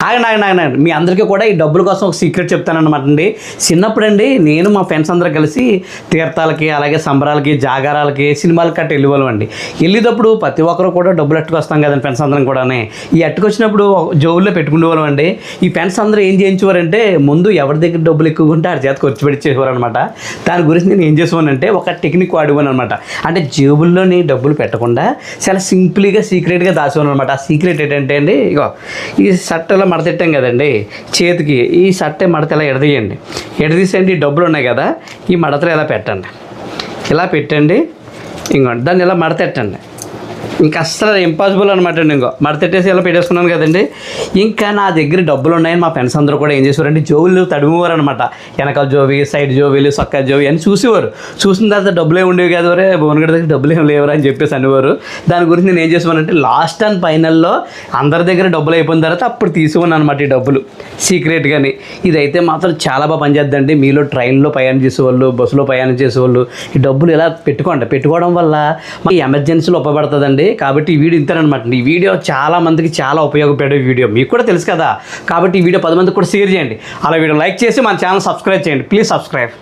ఆగండి మీ అందరికీ కూడా ఈ డబ్బుల కోసం ఒక సీక్రెట్ చెప్తానన్నమాట అండి. చిన్నప్పుడు అండి నేను మా ఫ్రెండ్స్ అందరూ కలిసి తీర్థాలకి అలాగే సంబరాలకి జాగారాలకి సినిమాలకి కట్టి వెళ్ళేవాళ్ళం అండి. వెళ్ళేటప్పుడు ప్రతి ఒక్కరు కూడా డబ్బులు అట్టుకొస్తాం కదండి ఫ్రెండ్స్ అందరం కూడా. ఈ అట్టుకొచ్చినప్పుడు జోబుల్లో పెట్టుకునేవాళ్ళం అండి. ఈ ఫ్రెండ్స్ అందరూ ఏం చేయించేవారంటే ముందు ఎవరి దగ్గర డబ్బులు ఎక్కువ ఉంటే ఆడి చేత ఖర్చు పెట్టించేవారు అనమాట. దాని గురించి నేను ఏం చేసేవానంటే ఒక టెక్నిక్ వాడేవాను అనమాట. అంటే జేబుల్లోని డబ్బులు పెట్టకుండా చాలా సింపుల్గా సీక్రెట్గా దాచేవాను అనమాట. ఆ సీక్రెట్ ఏంటంటే అండి, ఇగో ఈ షర్ట్ ఇలా మడతెట్టాం కదండి చేతికి, ఈ షర్ట్ మడత ఇలా ఎడదీయండి. ఎడదీసేయండి, ఈ డబ్బులు ఉన్నాయి కదా ఈ మడతలు ఇలా పెట్టండి. ఇలా పెట్టండి, ఇంకోండి దాన్ని ఇలా మడతెట్టండి. ఇంకా అస్సలు ఇంపాసిబుల్ అనమాట అండి. ఇంకో మడతెట్టేసి ఇలా పెట్టేసుకున్నాను కదండి. ఇంకా నా దగ్గర డబ్బులు ఉన్నాయని మా ఫ్రెండ్స్ అందరూ కూడా ఏం చేసేవారంటే జోబులు తడిమేవారు అనమాట. వెనకాల జోబి, సైడ్ జోబీలు, సొక్క జోబి అని చూసేవారు. చూసిన తర్వాత డబ్బులే ఉండేవి కదా, వరే భువనగడ దగ్గర డబ్బులు ఏం లేవరా అని చెప్పేసి అనేవారు. దాని గురించి నేను ఏం చేసేవానంటే లాస్ట్ అండ్ ఫైనల్లో అందరి దగ్గర డబ్బులు అయిపోయిన తర్వాత అప్పుడు తీసుకున్నాను అనమాట ఈ డబ్బులు సీక్రెట్గాని. ఇదైతే మాత్రం చాలా బాగా పనిచేద్దండి. మీలో ట్రైన్లో ప్రయాణం చేసేవాళ్ళు, బస్సులో ప్రయాణం చేసేవాళ్ళు ఈ డబ్బులు ఇలా పెట్టుకోవడం వల్ల మనకి ఎమర్జెన్సీలో ఉపయోగపడుతుందండి. కాబట్టి ఈ వీడియో ఇంతనమాట. ఈ వీడియో చాలా మందికి చాలా ఉపయోగపడే వీడియో, మీకు కూడా తెలుసు కదా. కాబట్టి ఈ వీడియో 10 మందికి కూడా షేర్ చేయండి. అలా వీడియో లైక్ చేసి మన ఛానల్ సబ్స్క్రైబ్ చేయండి. Please subscribe.